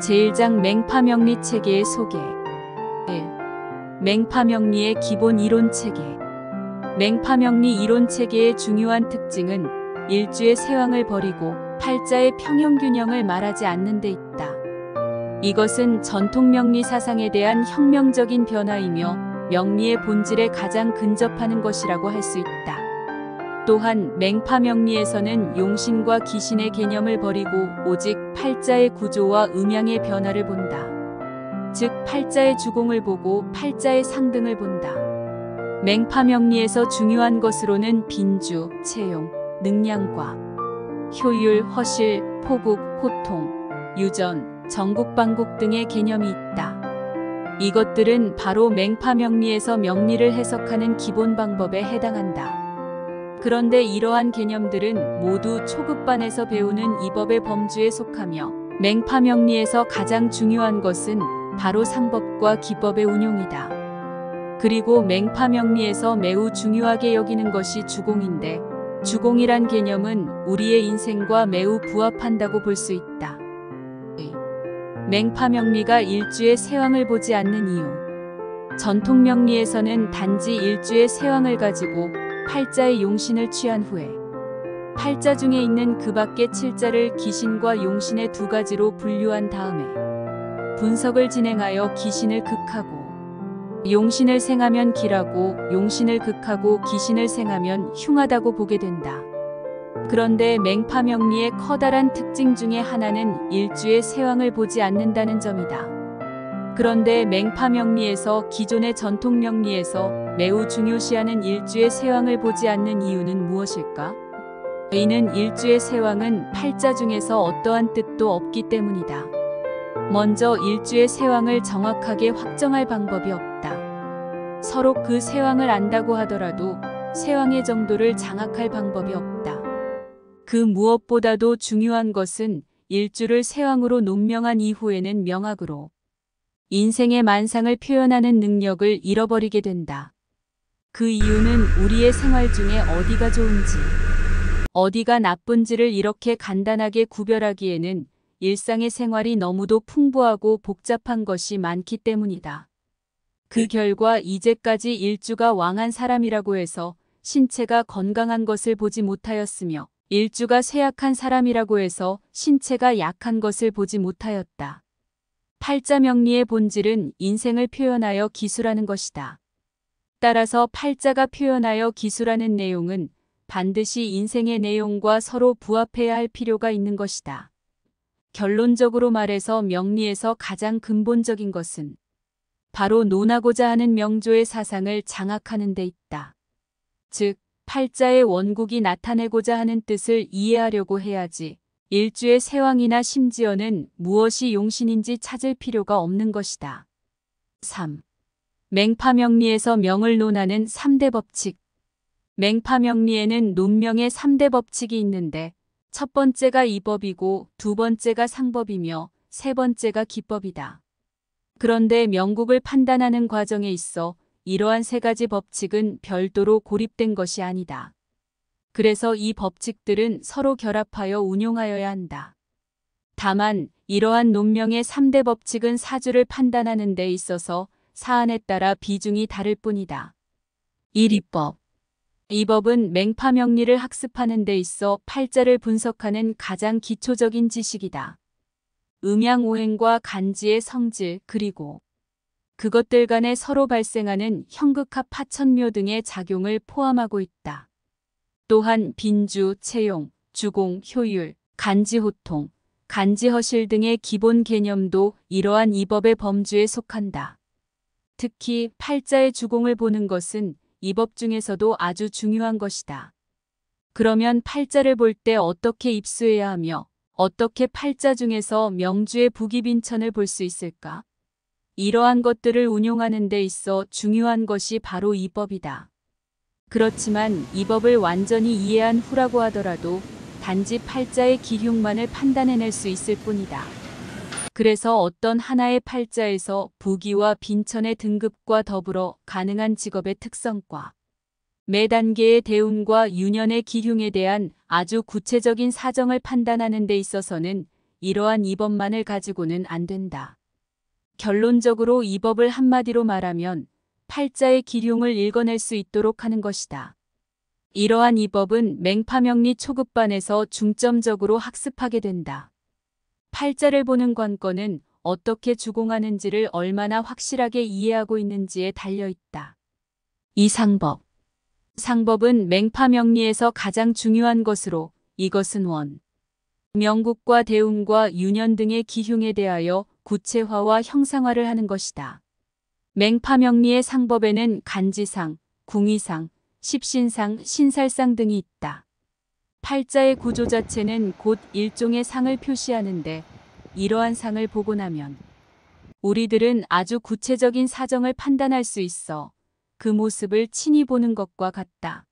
제1장 맹파명리 체계의 소개. 1. 맹파명리의 기본 이론 체계. 맹파명리 이론 체계의 중요한 특징은 일주의 세왕을 버리고 팔자의 평형균형을 말하지 않는 데 있다. 이것은 전통 명리 사상에 대한 혁명적인 변화이며 명리의 본질에 가장 근접하는 것이라고 할 수 있다. 또한 맹파명리에서는 용신과 기신의 개념을 버리고 오직 팔자의 구조와 음양의 변화를 본다. 즉 팔자의 주공을 보고 팔자의 상등을 본다. 맹파명리에서 중요한 것으로는 빈주, 채용, 능량과 효율, 허실, 포국, 호통, 유전, 정국방국 등의 개념이 있다. 이것들은 바로 맹파명리에서 명리를 해석하는 기본 방법에 해당한다. 그런데 이러한 개념들은 모두 초급반에서 배우는 이 법의 범주에 속하며 맹파명리에서 가장 중요한 것은 바로 상법과 기법의 운용이다. 그리고 맹파명리에서 매우 중요하게 여기는 것이 주공인데 주공이란 개념은 우리의 인생과 매우 부합한다고 볼 수 있다. 맹파명리가 일주의 세왕을 보지 않는 이유. 전통 명리에서는 단지 일주의 세왕을 가지고 팔자의 용신을 취한 후에 팔자 중에 있는 그 밖의 7자를 기신과 용신의 두 가지로 분류한 다음에 분석을 진행하여 기신을 극하고 용신을 생하면 기라고 용신을 극하고 기신을 생하면 흉하다고 보게 된다. 그런데 맹파명리의 커다란 특징 중에 하나는 일주의 세왕을 보지 않는다는 점이다. 그런데 맹파명리에서 기존의 전통명리에서 매우 중요시하는 일주의 세왕을 보지 않는 이유는 무엇일까? 이는 일주의 세왕은 팔자 중에서 어떠한 뜻도 없기 때문이다. 먼저 일주의 세왕을 정확하게 확정할 방법이 없다. 서로 그 세왕을 안다고 하더라도 세왕의 정도를 장악할 방법이 없다. 그 무엇보다도 중요한 것은 일주를 세왕으로 논명한 이후에는 명확으로 인생의 만상을 표현하는 능력을 잃어버리게 된다. 그 이유는 우리의 생활 중에 어디가 좋은지, 어디가 나쁜지를 이렇게 간단하게 구별하기에는 일상의 생활이 너무도 풍부하고 복잡한 것이 많기 때문이다. 그 결과 이제까지 일주가 왕한 사람이라고 해서 신체가 건강한 것을 보지 못하였으며 일주가 쇠약한 사람이라고 해서 신체가 약한 것을 보지 못하였다. 팔자 명리의 본질은 인생을 표현하여 기술하는 것이다. 따라서 팔자가 표현하여 기술하는 내용은 반드시 인생의 내용과 서로 부합해야 할 필요가 있는 것이다. 결론적으로 말해서 명리에서 가장 근본적인 것은 바로 논하고자 하는 명조의 사상을 장악하는 데 있다. 즉, 팔자의 원국이 나타내고자 하는 뜻을 이해하려고 해야지 일주의 세왕이나 심지어는 무엇이 용신인지 찾을 필요가 없는 것이다. 3. 맹파명리에서 명을 논하는 3대 법칙. 맹파명리에는 논명의 3대 법칙이 있는데 첫 번째가 이법이고 두 번째가 상법이며 세 번째가 기법이다. 그런데 명국을 판단하는 과정에 있어 이러한 세 가지 법칙은 별도로 고립된 것이 아니다. 그래서 이 법칙들은 서로 결합하여 운용하여야 한다. 다만 이러한 논명의 3대 법칙은 사주를 판단하는 데 있어서 사안에 따라 비중이 다를 뿐이다. 1. 이법. 이 법은 맹파명리를 학습하는 데 있어 팔자를 분석하는 가장 기초적인 지식이다. 음양오행과 간지의 성질 그리고 그것들 간에 서로 발생하는 형극합 파천묘 등의 작용을 포함하고 있다. 또한 빈주, 채용, 주공, 효율, 간지호통, 간지허실 등의 기본 개념도 이러한 이 법의 범주에 속한다. 특히 팔자의 주공을 보는 것은 이 법 중에서도 아주 중요한 것이다. 그러면 팔자를 볼 때 어떻게 입수해야 하며 어떻게 팔자 중에서 명주의 부기빈천을 볼 수 있을까? 이러한 것들을 운용하는 데 있어 중요한 것이 바로 이 법이다. 그렇지만 이 법을 완전히 이해한 후라고 하더라도 단지 팔자의 기흉만을 판단해낼 수 있을 뿐이다. 그래서 어떤 하나의 팔자에서 부기와 빈천의 등급과 더불어 가능한 직업의 특성과 매 단계의 대운과 유년의 기흉에 대한 아주 구체적인 사정을 판단하는 데 있어서는 이러한 이 법만을 가지고는 안 된다. 결론적으로 이 법을 한마디로 말하면 팔자의 기흉을 읽어낼 수 있도록 하는 것이다. 이러한 이 법은 맹파명리 초급반에서 중점적으로 학습하게 된다. 팔자를 보는 관건은 어떻게 주공하는지를 얼마나 확실하게 이해하고 있는지에 달려 있다. 이 상법. 상법은 맹파명리에서 가장 중요한 것으로 이것은 원, 명국과 대운과 유년 등의 기흉에 대하여 구체화와 형상화를 하는 것이다. 맹파명리의 상법에는 간지상, 궁이상, 십신상, 신살상 등이 있다. 팔자의 구조 자체는 곧 일종의 상을 표시하는데 이러한 상을 보고 나면 우리들은 아주 구체적인 사정을 판단할 수 있어 그 모습을 친히 보는 것과 같다.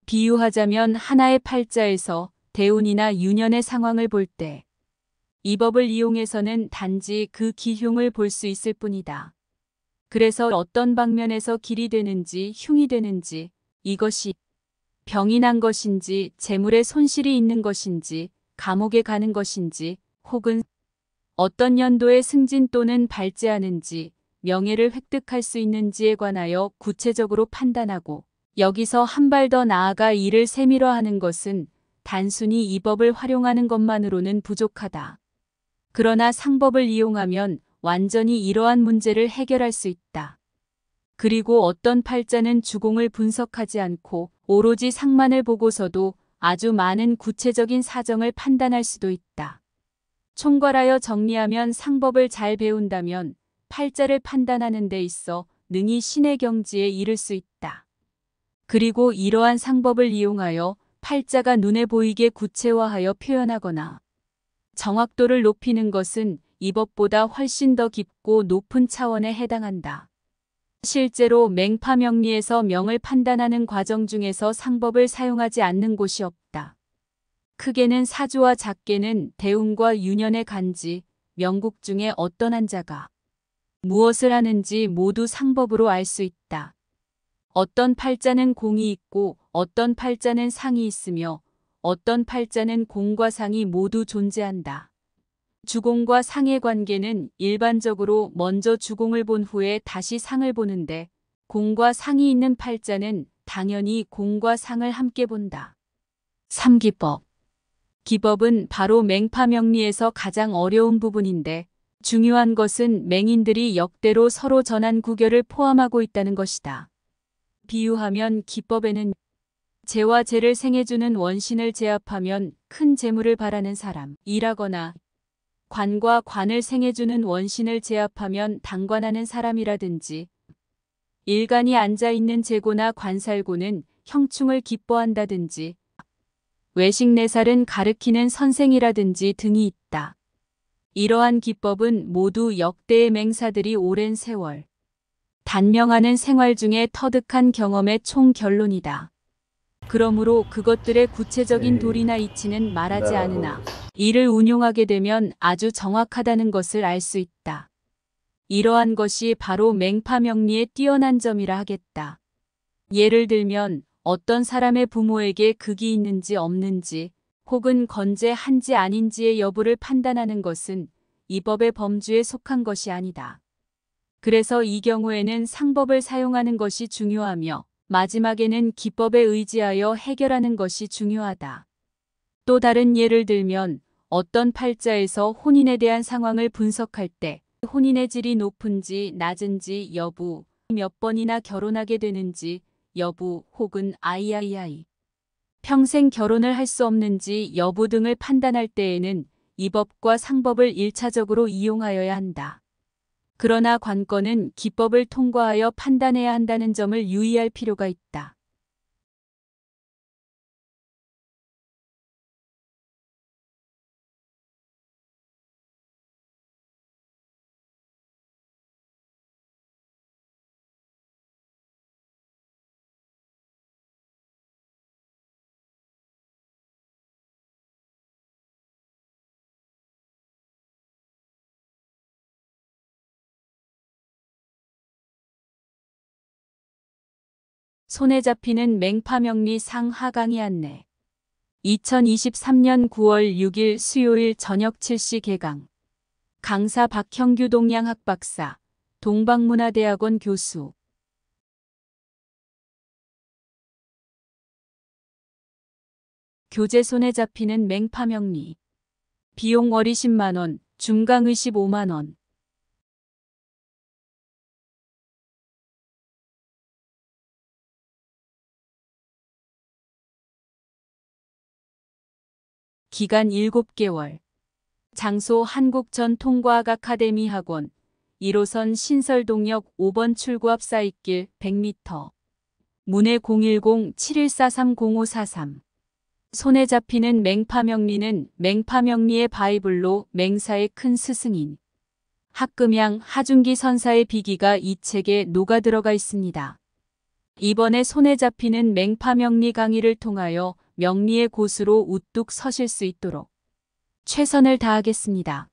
비유하자면 하나의 팔자에서 대운이나 유년의 상황을 볼 때 이 법을 이용해서는 단지 그 기흉을 볼 수 있을 뿐이다. 그래서 어떤 방면에서 길이 되는지 흉이 되는지, 이것이 병이 난 것인지 재물에 손실이 있는 것인지 감옥에 가는 것인지 혹은 어떤 연도에 승진 또는 발제하는지 명예를 획득할 수 있는지에 관하여 구체적으로 판단하고 여기서 한 발 더 나아가 이를 세밀화하는 것은 단순히 이 법을 활용하는 것만으로는 부족하다. 그러나 상법을 이용하면 완전히 이러한 문제를 해결할 수 있다. 그리고 어떤 팔자는 주공을 분석하지 않고 오로지 상만을 보고서도 아주 많은 구체적인 사정을 판단할 수도 있다. 총괄하여 정리하면 상법을 잘 배운다면 팔자를 판단하는 데 있어 능히 신의 경지에 이를 수 있다. 그리고 이러한 상법을 이용하여 팔자가 눈에 보이게 구체화하여 표현하거나 정확도를 높이는 것은 이 법보다 훨씬 더 깊고 높은 차원에 해당한다. 실제로 맹파명리에서 명을 판단하는 과정 중에서 상법을 사용하지 않는 곳이 없다. 크게는 사주와 작게는 대운과 유년의 간지, 명국 중에 어떤 한 자가 무엇을 하는지 모두 상법으로 알 수 있다. 어떤 팔자는 공이 있고 어떤 팔자는 상이 있으며 어떤 팔자는 공과 상이 모두 존재한다. 주공과 상의 관계는 일반적으로 먼저 주공을 본 후에 다시 상을 보는데 공과 상이 있는 팔자는 당연히 공과 상을 함께 본다. 3기법. 기법은 바로 맹파명리에서 가장 어려운 부분인데 중요한 것은 맹인들이 역대로 서로 전한 구결을 포함하고 있다는 것이다. 비유하면 기법에는 재와 재를 생해주는 원신을 제압하면 큰 재물을 바라는 사람이라거나 관과 관을 생해주는 원신을 제압하면 당관하는 사람이라든지 일간이 앉아있는 제고나 관살고는 형충을 기뻐한다든지 외식내살은 가르키는 선생이라든지 등이 있다. 이러한 기법은 모두 역대의 맹사들이 오랜 세월 단명하는 생활 중에 터득한 경험의 총결론이다. 그러므로 그것들의 구체적인 도리나 이치는 말하지 않으나 이를 운용하게 되면 아주 정확하다는 것을 알 수 있다. 이러한 것이 바로 맹파명리의 뛰어난 점이라 하겠다. 예를 들면 어떤 사람의 부모에게 극이 있는지 없는지 혹은 건재한지 아닌지의 여부를 판단하는 것은 이 법의 범주에 속한 것이 아니다. 그래서 이 경우에는 상법을 사용하는 것이 중요하며 마지막에는 기법에 의지하여 해결하는 것이 중요하다. 또 다른 예를 들면 어떤 팔자에서 혼인에 대한 상황을 분석할 때 혼인의 질이 높은지 낮은지 여부, 몇 번이나 결혼하게 되는지 여부 혹은 아이아이아이, 평생 결혼을 할 수 없는지 여부 등을 판단할 때에는 이 법과 상법을 1차적으로 이용하여야 한다. 그러나 관건은 기법을 통과하여 판단해야 한다는 점을 유의할 필요가 있다. 손에 잡히는 맹파명리 상하강의 안내. 2023년 9월 6일 수요일 저녁 7시 개강. 강사 박형규 동양학 박사, 동방문화대학원 교수. 교재 손에 잡히는 맹파명리. 비용 월 20만 원, 중강의 15만 원. 기간 7개월. 장소 한국전통과학 아카데미 학원. 1호선 신설동역 5번 출구 앞 사이길 100m. 문의 010-7143-0543. 손에 잡히는 맹파명리는 맹파명리의 바이블로 맹사의 큰 스승인 학금양 하준기 선사의 비기가 이 책에 녹아들어가 있습니다. 이번에 손에 잡히는 맹파명리 강의를 통하여 명리의 고수로 우뚝 서실 수 있도록 최선을 다하겠습니다.